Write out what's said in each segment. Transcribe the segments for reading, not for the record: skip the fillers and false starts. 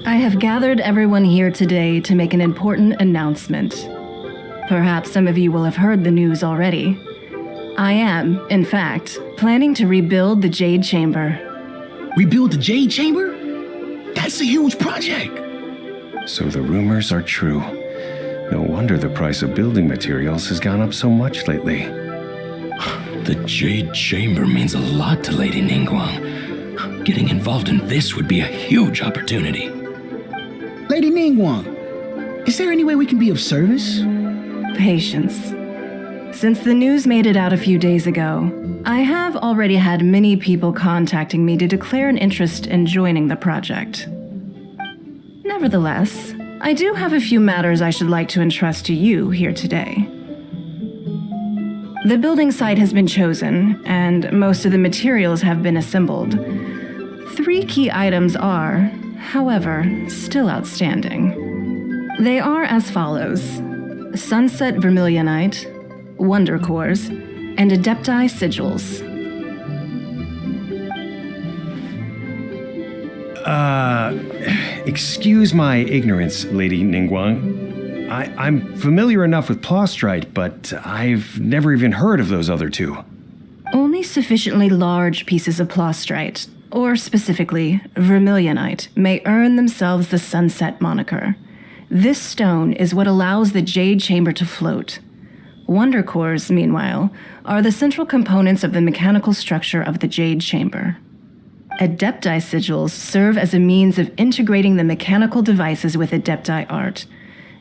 I have gathered everyone here today to make an important announcement. Perhaps some of you will have heard the news already. I am, in fact, planning to rebuild the Jade Chamber. Rebuild the Jade Chamber? That's a huge project. So the rumors are true. No wonder the price of building materials has gone up so much lately. The Jade Chamber means a lot to Lady Ningguang. Getting involved in this would be a huge opportunity. Lady Ningguang, is there any way we can be of service? Patience. Since the news made it out a few days ago, I have already had many people contacting me to declare an interest in joining the project. Nevertheless, I do have a few matters I should like to entrust to you here today. The building site has been chosen, and most of the materials have been assembled. 3 key items are, however, still outstanding. They are as follows: Sunset Vermilionite, Wonder Cores, and Adepti Sigils. Excuse my ignorance, Lady Ningguang. I'm familiar enough with Plostrite, but I've never even heard of those other 2. Only sufficiently large pieces of Plostrite, or specifically Vermilionite, may earn themselves the Sunset moniker. This stone is what allows the Jade Chamber to float. Wonder Cores, meanwhile, are the central components of the mechanical structure of the Jade Chamber. Adepti Sigils serve as a means of integrating the mechanical devices with Adepti art.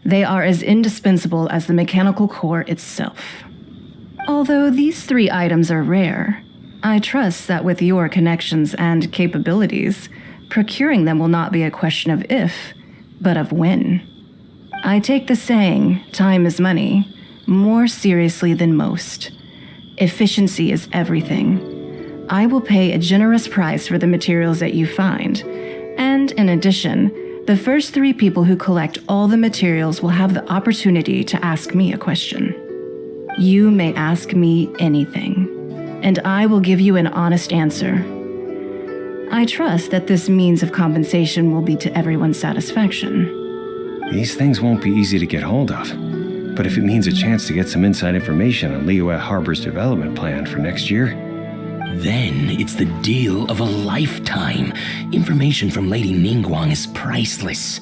They are as indispensable as the mechanical core itself. Although these 3 items are rare, I trust that with your connections and capabilities, procuring them will not be a question of if, but of when. I take the saying, time is money, more seriously than most. Efficiency is everything. I will pay a generous price for the materials that you find, and in addition, the first 3 people who collect all the materials will have the opportunity to ask me a question. You may ask me anything, and I will give you an honest answer. I trust that this means of compensation will be to everyone's satisfaction. These things won't be easy to get hold of, but if it means a chance to get some inside information on Liyue Harbor's development plan for next year, Then it's the deal of a lifetime. Information from Lady Ningguang is priceless.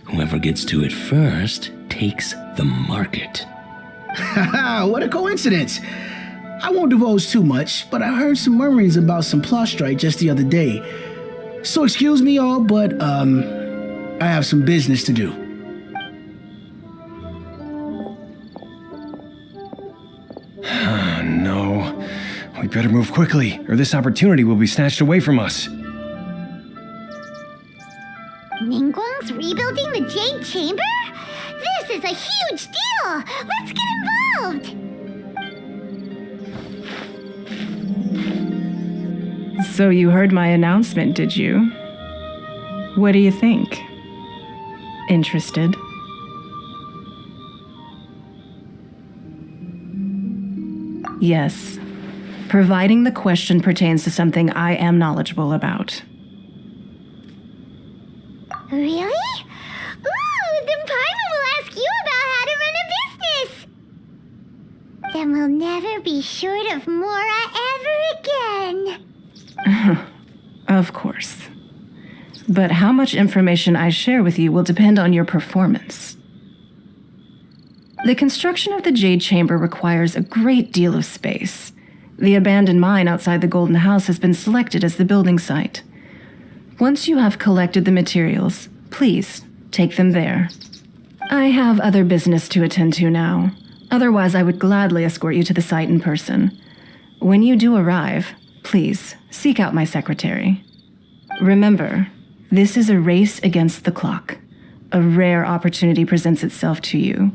Whoever gets to it first takes the market. Haha, what a coincidence. I won't divulge too much, but I heard some murmurings about some Plostrite just the other day. So excuse me all, but I have some business to do. No. We better move quickly, or this opportunity will be snatched away from us. Ningguang's rebuilding the Jade Chamber? This is a huge deal! Let's get involved! So you heard my announcement, did you? What do you think? Interested? Yes. Providing the question pertains to something I am knowledgeable about. Really? Ooh, then Paimon will ask you about how to run a business! Then we'll never be short of Mora ever again. Of course. But how much information I share with you will depend on your performance. The construction of the Jade Chamber requires a great deal of space. The abandoned mine outside the Golden House has been selected as the building site. Once you have collected the materials, please take them there. I have other business to attend to now. Otherwise, I would gladly escort you to the site in person. When you do arrive, please seek out my secretary. Remember, this is a race against the clock. A rare opportunity presents itself to you.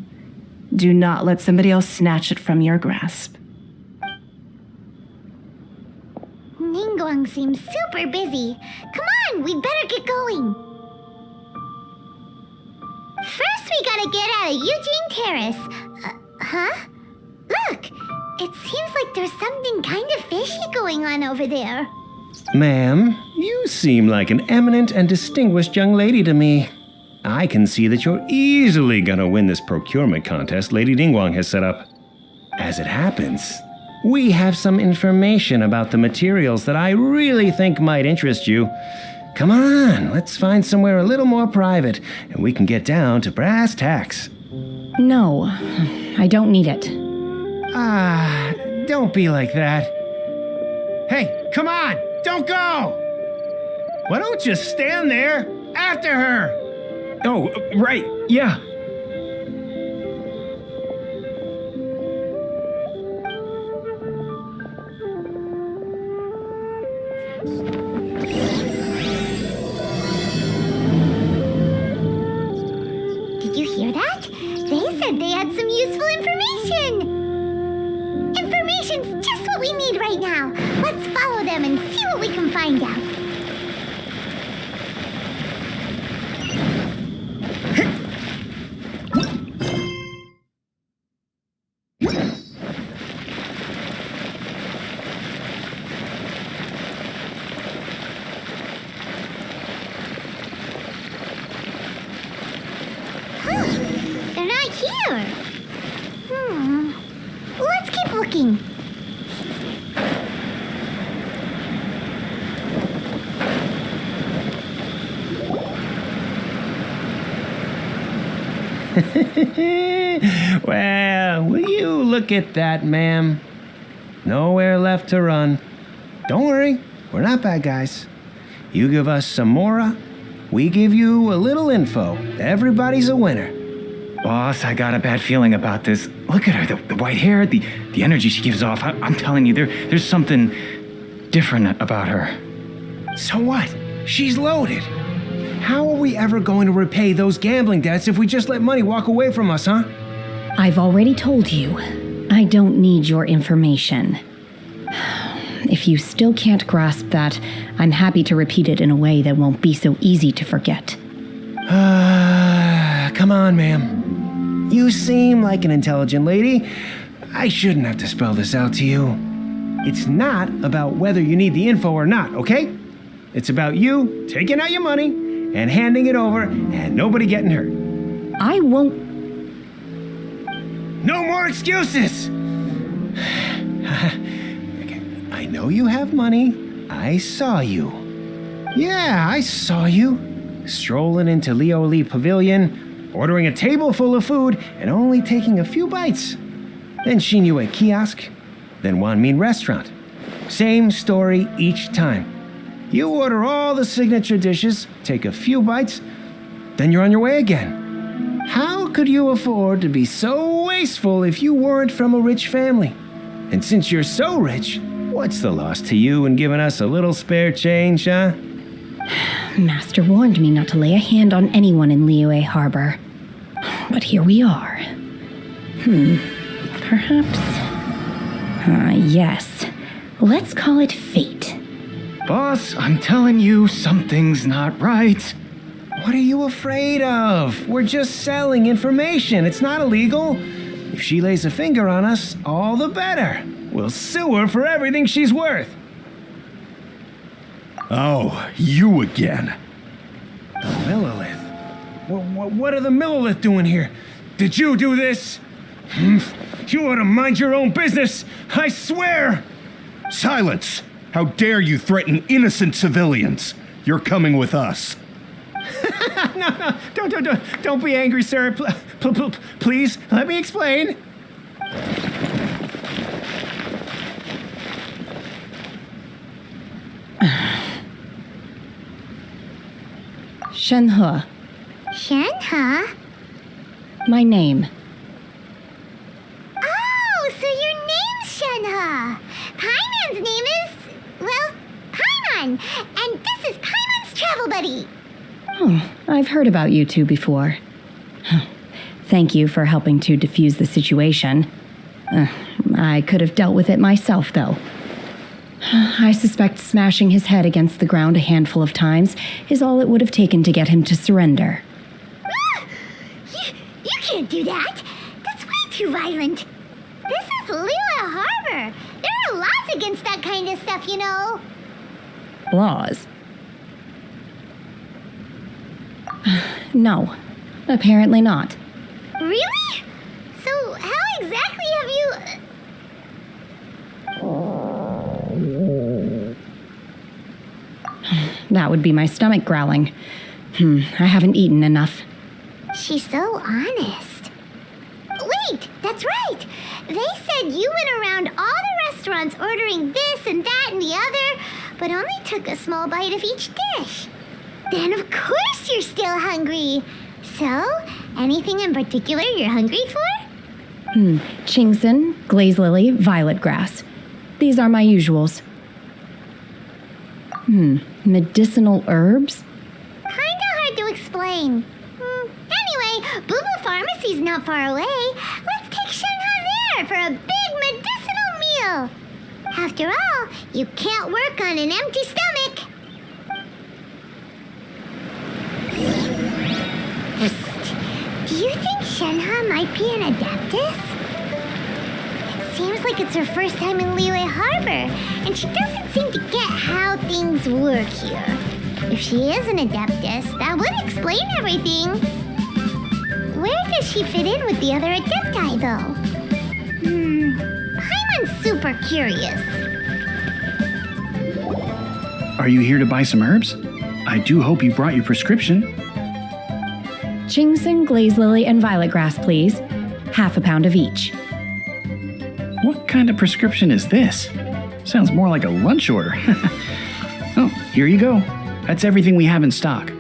Do not let somebody else snatch it from your grasp. Ningguang seems super busy. Come on, we'd better get going. First, we gotta get out of Eugene Terrace. Huh? Look, it seems like there's something kind of fishy going on over there. Ma'am, you seem like an eminent and distinguished young lady to me. I can see that you're easily gonna win this procurement contest Lady Ningguang has set up. As it happens, we have some information about the materials that I really think might interest you. Come on, let's find somewhere a little more private, and we can get down to brass tacks. No, I don't need it. Don't be like that. Hey, come on, don't go! Why don't you stand there after her? Oh, right, yeah. Did you hear that? They said they had some useful information. Information's just what we need right now. Let's follow them and see what we can find out. They're not here. Let's keep looking. Well, will you look at that, ma'am? Nowhere left to run. Don't worry, we're not bad guys. You give us some mora, we give you a little info. Everybody's a winner. Boss, I got a bad feeling about this. Look at her, the white hair, the energy she gives off. I'm telling you, there's something different about her. So what? She's loaded. How are we ever going to repay those gambling debts if we just let money walk away from us, huh? I've already told you, I don't need your information. If you still can't grasp that, I'm happy to repeat it in a way that won't be so easy to forget. Come on, ma'am. You seem like an intelligent lady. I shouldn't have to spell this out to you. It's not about whether you need the info or not, okay? It's about you taking out your money and handing it over and nobody getting hurt. I won't. No more excuses! I know you have money. I saw you. Yeah, I saw you. Strolling into Liyue Pavilion, ordering a table full of food, and only taking a few bites. Then Shenhe kiosk, then Wanmin restaurant. Same story each time. You order all the signature dishes, take a few bites, then you're on your way again. How could you afford to be so wasteful if you weren't from a rich family? And since you're so rich, what's the loss to you in giving us a little spare change, huh? Master warned me not to lay a hand on anyone in Liyue Harbor. But here we are. Perhaps... yes. Let's call it fate. Boss, I'm telling you, something's not right. What are you afraid of? We're just selling information. It's not illegal. If she lays a finger on us, all the better. We'll sue her for everything she's worth. Oh, you again. The Millilith. What are the Millilith doing here? Did you do this? You ought to mind your own business, I swear! Silence! How dare you threaten innocent civilians? You're coming with us. No, don't be angry, sir. Please, let me explain. Shenhe. Shenhe? My name. Oh, so your name's Shenhe. Paimon's name is, well, Paimon. And this is Paimon's travel buddy. Oh, I've heard about you two before. Thank you for helping to defuse the situation. I could have dealt with it myself, though. I suspect smashing his head against the ground a handful of times is all it would have taken to get him to surrender. You can't do that. That's way too violent. This is Liyue Harbor. There are laws against that kind of stuff, you know. Laws? No, apparently not. Really? So how exactly have you... That would be my stomach growling. I haven't eaten enough. She's so honest. Wait, that's right. They said you went around all the restaurants ordering this and that and the other, but only took a small bite of each dish. Then of course you're still hungry. So, anything in particular you're hungry for? Chingson, glaze lily, violet grass. These are my usuals. Medicinal herbs? Kinda hard to explain. Anyway, Boo Boo Pharmacy's not far away. Let's take Shenhe there for a big medicinal meal. After all, you can't work on an empty stomach. Psst. Do you think Shenhe might be an adeptus? It seems like it's her first time in Liyue Harbor, and she doesn't seem to get how things work here. If she is an adeptus, that would explain everything. Where does she fit in with the other adepti, though? Paimon's super curious. Are you here to buy some herbs? I do hope you brought your prescription. Chingson, glaze lily, and violet grass, please. Half a pound of each. What kind of prescription is this? Sounds more like a lunch order. Oh, here you go. That's everything we have in stock.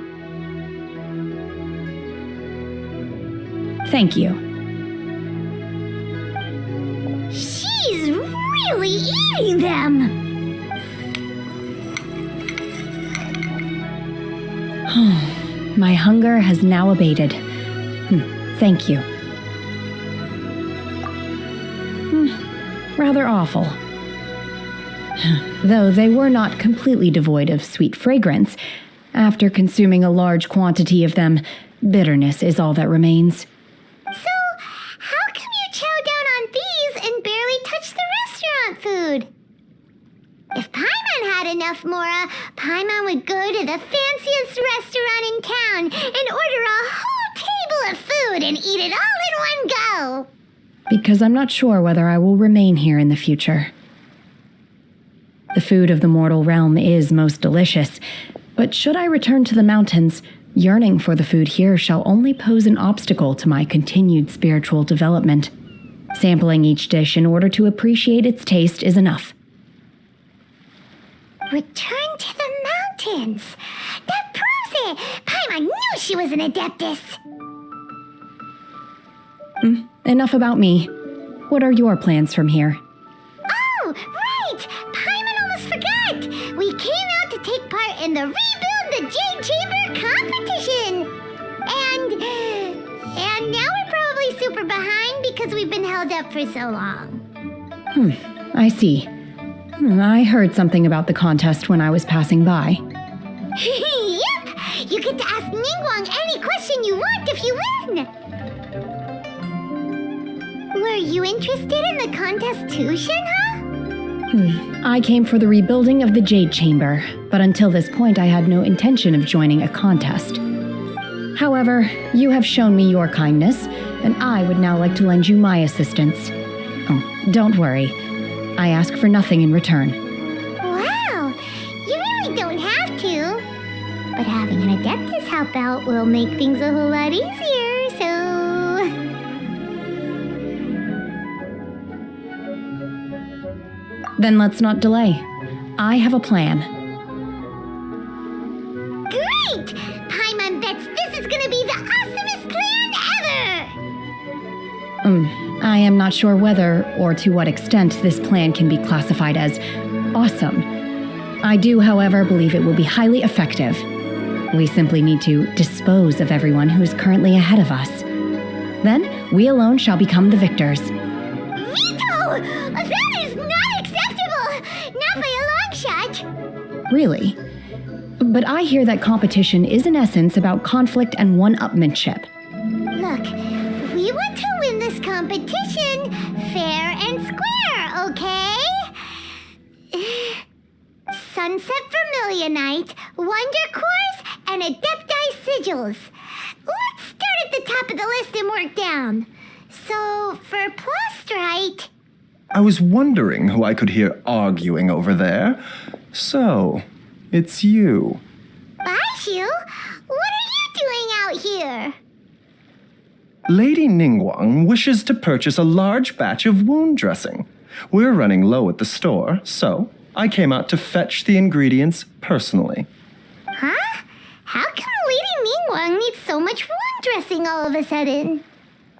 Thank you. She's really eating them! My hunger has now abated. Thank you. Rather awful. Though they were not completely devoid of sweet fragrance, after consuming a large quantity of them, bitterness is all that remains. So, how come you chow down on these and barely touch the restaurant food? If Paimon had enough Mora, Paimon would go to the fanciest restaurant in town and order a whole table of food and eat it all in one go. Because I'm not sure whether I will remain here in the future. The food of the mortal realm is most delicious, but should I return to the mountains, yearning for the food here shall only pose an obstacle to my continued spiritual development. Sampling each dish in order to appreciate its taste is enough. Return to the mountains. That proves it. Paimon knew she was an adeptus. Enough about me. What are your plans from here? Oh, right! Paimon almost forgot! We came out to take part in the Rebuild the Jade Chamber competition! And now we're probably super behind because we've been held up for so long. I see. I heard something about the contest when I was passing by. Yep! You get to ask Ningguang any question you want if you win! Were you interested in the contest too, Shenhe? I came for the rebuilding of the Jade Chamber, but until this point I had no intention of joining a contest. However, you have shown me your kindness, and I would now like to lend you my assistance. Oh, don't worry. I ask for nothing in return. Wow! You really don't have to. But having an adeptus help out will make things a whole lot easier, so... Then let's not delay. I have a plan. Great! Paimon bets this is gonna be the awesomest plan ever! I am not sure whether or to what extent this plan can be classified as awesome. I do, however, believe it will be highly effective. We simply need to dispose of everyone who is currently ahead of us. Then, we alone shall become the victors. Veto! That is not acceptable! Not by a long shot! Really? But I hear that competition is in essence about conflict and one-upmanship. Look, we want to win this competition fair and square, okay? Sunset Vermilionite, Wonder Cores, and Adepti Sigils. Let's start at the top of the list and work down. So, for Plustrite... I was wondering who I could hear arguing over there. So, it's you. Baishu, what are you doing out here? Lady Ningguang wishes to purchase a large batch of wound dressing. We're running low at the store, so I came out to fetch the ingredients personally. Huh? How come Lady Ningguang needs so much wound dressing all of a sudden?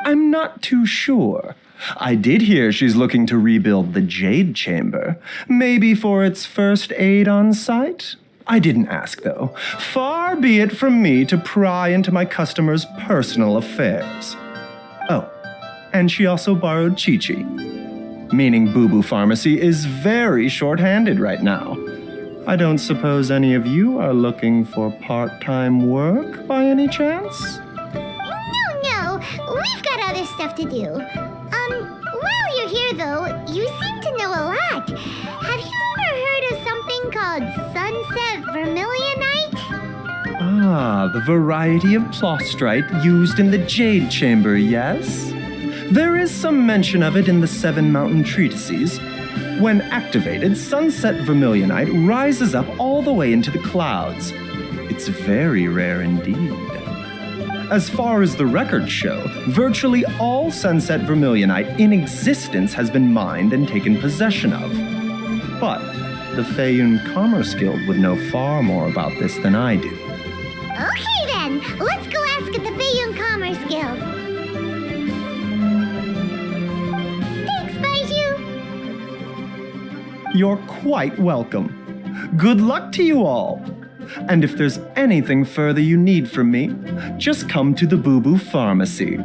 I'm not too sure. I did hear she's looking to rebuild the Jade Chamber, maybe for its first aid on site. I didn't ask, though. Far be it from me to pry into my customers' personal affairs. Oh, and she also borrowed Chi-Chi, meaning Boo Boo Pharmacy is very short-handed right now. I don't suppose any of you are looking for part-time work by any chance? No, we've got other stuff to do. While you're here though, you seem to know a lot. Have you ever heard of something called Sunset Vermilionite? Ah, the variety of Plostrite used in the Jade Chamber, yes? There is some mention of it in the Seven Mountain Treatises. When activated, Sunset Vermilionite rises up all the way into the clouds. It's very rare indeed. As far as the records show, virtually all Sunset Vermilionite in existence has been mined and taken possession of. But the Feiyun Commerce Guild would know far more about this than I do. Okay then, let's go ask at the Feiyun Commerce Guild. Thanks, Baiju. You're quite welcome. Good luck to you all. And if there's anything further you need from me, just come to the Boo Boo Pharmacy.